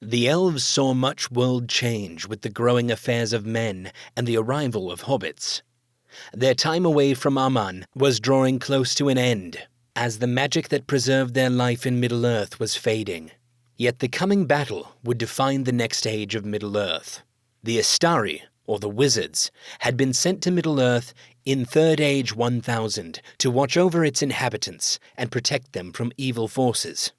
The elves saw much world change with the growing affairs of men and the arrival of hobbits. Their time away from Aman was drawing close to an end, as the magic that preserved their life in Middle-earth was fading. Yet the coming battle would define the next age of Middle-earth. The Istari, or the Wizards, had been sent to Middle-earth in Third Age 1000 to watch over its inhabitants and protect them from evil forces.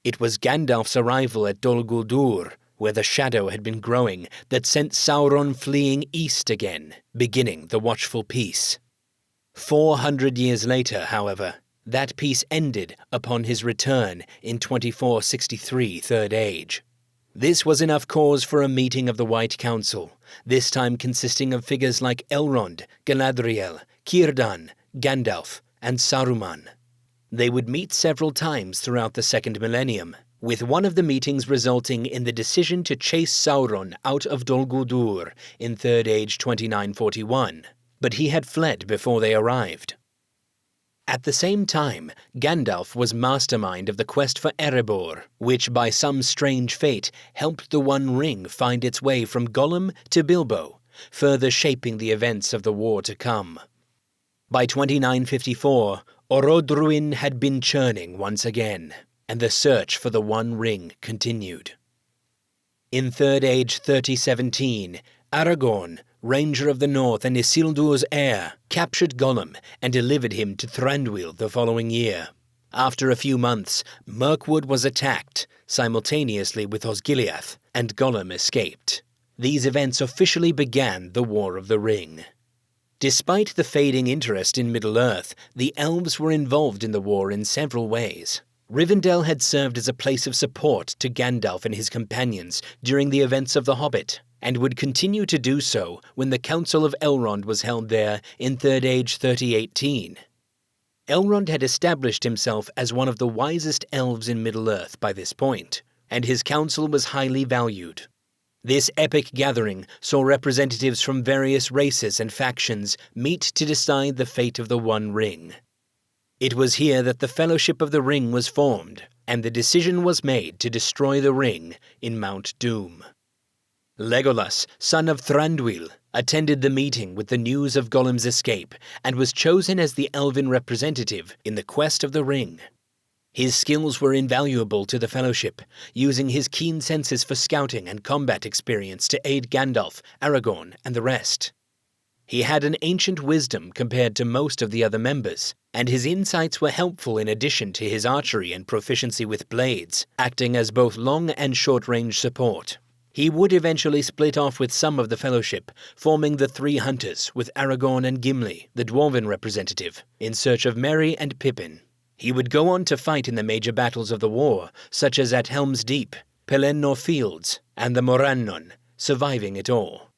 It was Gandalf's arrival at Dol Guldur, where the shadow had been growing, that sent Sauron fleeing east again, beginning the watchful peace. 400 years later, however, that peace ended upon his return in 2463 Third Age. This was enough cause for a meeting of the White Council, this time consisting of figures like Elrond, Galadriel, Círdan, Gandalf, and Saruman. They would meet several times throughout the second millennium, with one of the meetings resulting in the decision to chase Sauron out of Dol Guldur in Third Age 2941, but he had fled before they arrived. At the same time, Gandalf was mastermind of the quest for Erebor, which by some strange fate helped the One Ring find its way from Gollum to Bilbo, further shaping the events of the war to come. By 2954, Orodruin had been churning once again, and the search for the One Ring continued. In Third Age 3017, Aragorn, Ranger of the North and Isildur's heir, captured Gollum and delivered him to Thranduil the following year. After a few months, Mirkwood was attacked, simultaneously with Osgiliath, and Gollum escaped. These events officially began the War of the Ring. Despite the fading interest in Middle-earth, the Elves were involved in the war in several ways. Rivendell had served as a place of support to Gandalf and his companions during the events of The Hobbit, and would continue to do so when the Council of Elrond was held there in Third Age 3018. Elrond had established himself as one of the wisest elves in Middle-earth by this point, and his council was highly valued. This epic gathering saw representatives from various races and factions meet to decide the fate of the One Ring. It was here that the Fellowship of the Ring was formed, and the decision was made to destroy the ring in Mount Doom. Legolas, son of Thranduil, attended the meeting with the news of Gollum's escape and was chosen as the elven representative in the quest of the ring. His skills were invaluable to the Fellowship, using his keen senses for scouting and combat experience to aid Gandalf, Aragorn, and the rest. He had an ancient wisdom compared to most of the other members, and his insights were helpful in addition to his archery and proficiency with blades, acting as both long and short-range support. He would eventually split off with some of the Fellowship, forming the Three Hunters with Aragorn and Gimli, the Dwarven representative, in search of Merry and Pippin. He would go on to fight in the major battles of the war, such as at Helm's Deep, Pelennor Fields, and the Morannon, surviving it all.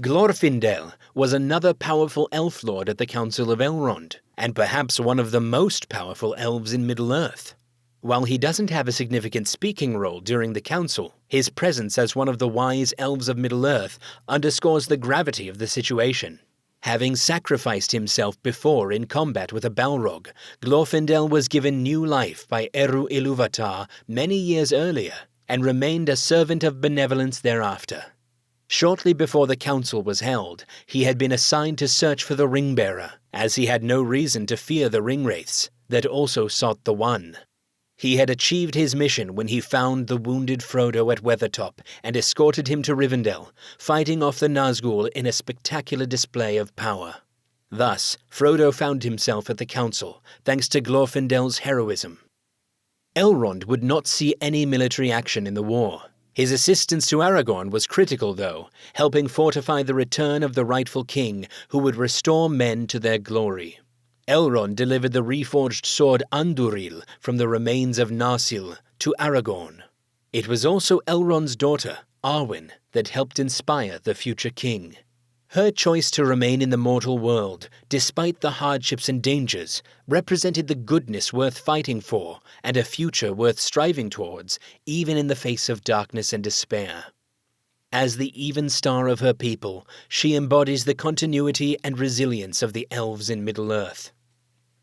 Glorfindel was another powerful elf lord at the Council of Elrond, and perhaps one of the most powerful elves in Middle-earth. While he doesn't have a significant speaking role during the council, his presence as one of the wise elves of Middle-earth underscores the gravity of the situation. Having sacrificed himself before in combat with a Balrog, Glorfindel was given new life by Eru Ilúvatar many years earlier, and remained a servant of benevolence thereafter. Shortly before the council was held, he had been assigned to search for the Ringbearer, as he had no reason to fear the Ringwraiths, that also sought the One. He had achieved his mission when he found the wounded Frodo at Weathertop and escorted him to Rivendell, fighting off the Nazgûl in a spectacular display of power. Thus, Frodo found himself at the council, thanks to Glorfindel's heroism. Elrond would not see any military action in the war. His assistance to Aragorn was critical, though, helping fortify the return of the rightful king who would restore men to their glory. Elrond delivered the reforged sword Andúril from the remains of Narsil to Aragorn. It was also Elrond's daughter, Arwen, that helped inspire the future king. Her choice to remain in the mortal world, despite the hardships and dangers, represented the goodness worth fighting for and a future worth striving towards, even in the face of darkness and despair. As the even star of her people, she embodies the continuity and resilience of the elves in Middle-earth.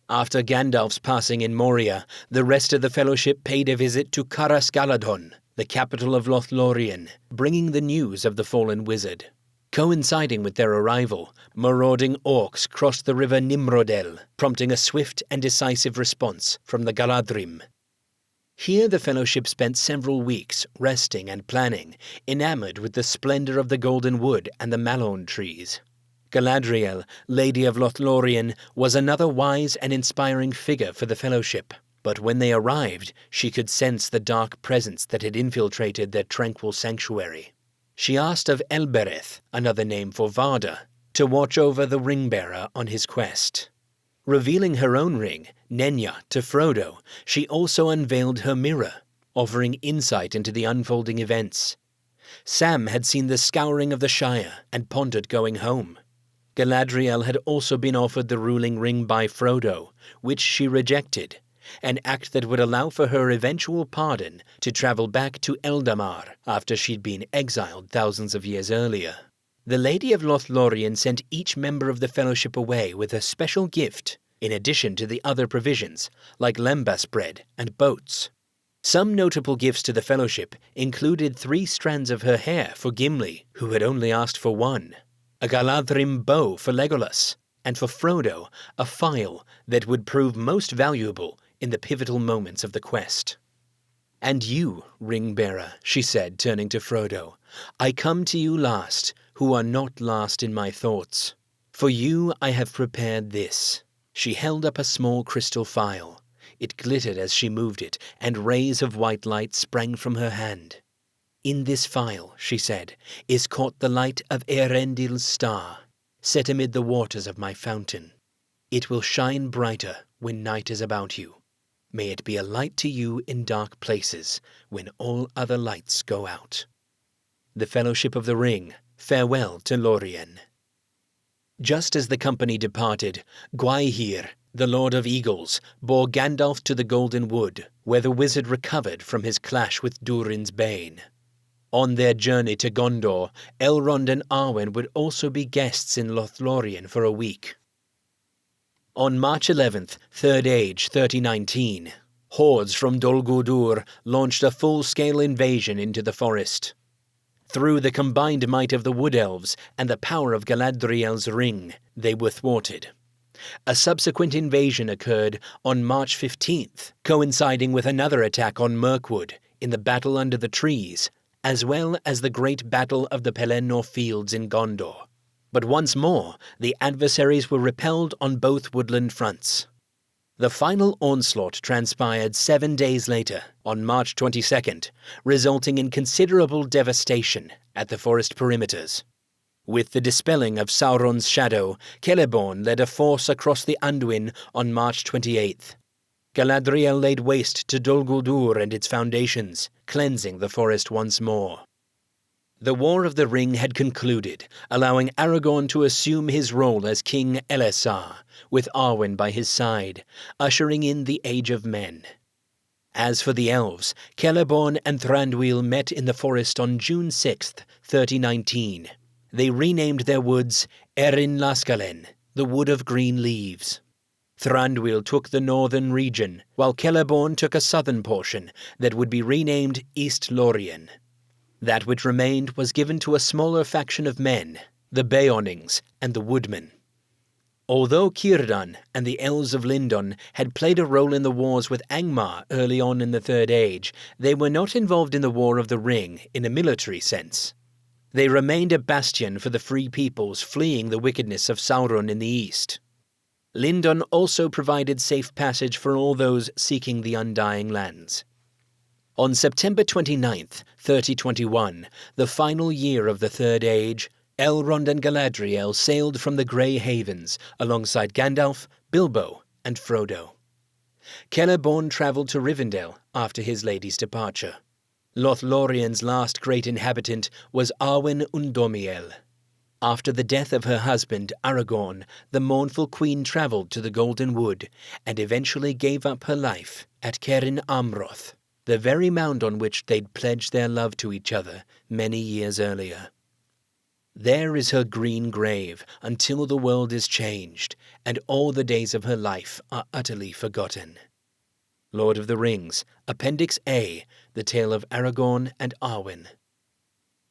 After Gandalf's passing in Moria, the rest of the Fellowship paid a visit to Caras Galadhon, the capital of Lothlorien, bringing the news of the fallen wizard. Coinciding with their arrival, marauding orcs crossed the river Nimrodel, prompting a swift and decisive response from the Galadrim. Here the Fellowship spent several weeks resting and planning, enamored with the splendor of the golden wood and the mallow trees. Galadriel, Lady of Lothlorien, was another wise and inspiring figure for the Fellowship. But when they arrived, she could sense the dark presence that had infiltrated their tranquil sanctuary. She asked of Elbereth, another name for Varda, to watch over the ring-bearer on his quest. Revealing her own ring, Nenya, to Frodo, she also unveiled her mirror, offering insight into the unfolding events. Sam had seen the scouring of the Shire and pondered going home. Galadriel had also been offered the ruling ring by Frodo, which she rejected, an act that would allow for her eventual pardon to travel back to Eldamar after she'd been exiled thousands of years earlier. The Lady of Lothlorien sent each member of the Fellowship away with a special gift, in addition to the other provisions, like lembas bread and boats. Some notable gifts to the Fellowship included 3 strands of her hair for Gimli, who had only asked for 1, a Galadrim bow for Legolas, and for Frodo, a file that would prove most valuable in the pivotal moments of the quest. "And you, ring-bearer," she said, turning to Frodo, "I come to you last, who are not last in my thoughts. For you I have prepared this." She held up a small crystal phial. It glittered as she moved it, and rays of white light sprang from her hand. "In this phial," she said, "is caught the light of Eärendil's star, set amid the waters of my fountain. It will shine brighter when night is about you. May it be a light to you in dark places when all other lights go out." The Fellowship of the Ring, farewell to Lorien. Just as the company departed, Gwaihir, the Lord of Eagles, bore Gandalf to the Golden Wood, where the wizard recovered from his clash with Durin's Bane. On their journey to Gondor, Elrond and Arwen would also be guests in Lothlorien for a week. On March 11th, Third Age 3019, hordes from Dol Guldur launched a full-scale invasion into the forest. Through the combined might of the Wood Elves and the power of Galadriel's ring, they were thwarted. A subsequent invasion occurred on March 15th, coinciding with another attack on Mirkwood in the Battle Under the Trees, as well as the Great Battle of the Pelennor Fields in Gondor. But once more, the adversaries were repelled on both woodland fronts. The final onslaught transpired 7 days later, on March 22nd, resulting in considerable devastation at the forest perimeters. With the dispelling of Sauron's shadow, Celeborn led a force across the Anduin on March 28th. Galadriel laid waste to Dol Guldur and its foundations, cleansing the forest once more. The War of the Ring had concluded, allowing Aragorn to assume his role as King Elessar, with Arwen by his side, ushering in the Age of Men. As for the Elves, Celeborn and Thranduil met in the forest on June 6th, 3019. They renamed their woods Erin Laskalen, the Wood of Green Leaves. Thranduil took the northern region, while Celeborn took a southern portion that would be renamed East Lorien. That which remained was given to a smaller faction of men, the Beornings and the Woodmen. Although Círdan and the Elves of Lindon had played a role in the wars with Angmar early on in the Third Age, they were not involved in the War of the Ring in a military sense. They remained a bastion for the free peoples fleeing the wickedness of Sauron in the east. Lindon also provided safe passage for all those seeking the Undying Lands. On September 29th, 3021, the final year of the Third Age, Elrond and Galadriel sailed from the Grey Havens alongside Gandalf, Bilbo, and Frodo. Celeborn travelled to Rivendell after his lady's departure. Lothlorien's last great inhabitant was Arwen Undomiel. After the death of her husband, Aragorn, the mournful queen travelled to the Golden Wood and eventually gave up her life at Cerin Amroth, the very mound on which they'd pledged their love to each other many years earlier. There is her green grave until the world is changed and all the days of her life are utterly forgotten. Lord of the Rings, Appendix A, The Tale of Aragorn and Arwen.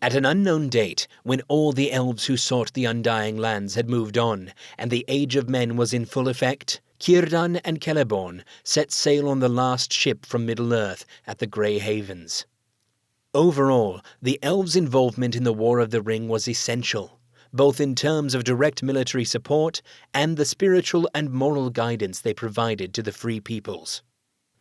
At an unknown date, when all the elves who sought the Undying Lands had moved on, and the Age of Men was in full effect, Círdan and Celeborn set sail on the last ship from Middle-earth at the Grey Havens. Overall, the elves' involvement in the War of the Ring was essential, both in terms of direct military support and the spiritual and moral guidance they provided to the free peoples.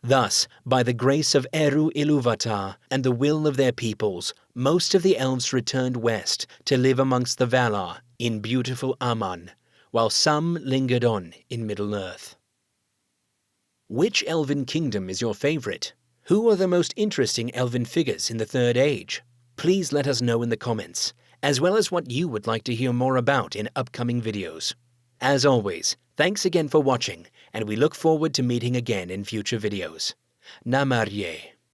Thus, by the grace of Eru Ilúvatar and the will of their peoples, most of the elves returned west to live amongst the Valar in beautiful Aman, while some lingered on in Middle-earth. Which elven kingdom is your favorite? Who are the most interesting elven figures in the Third Age? Please let us know in the comments, as well as what you would like to hear more about in upcoming videos. As always, thanks again for watching, and we look forward to meeting again in future videos. Namarye.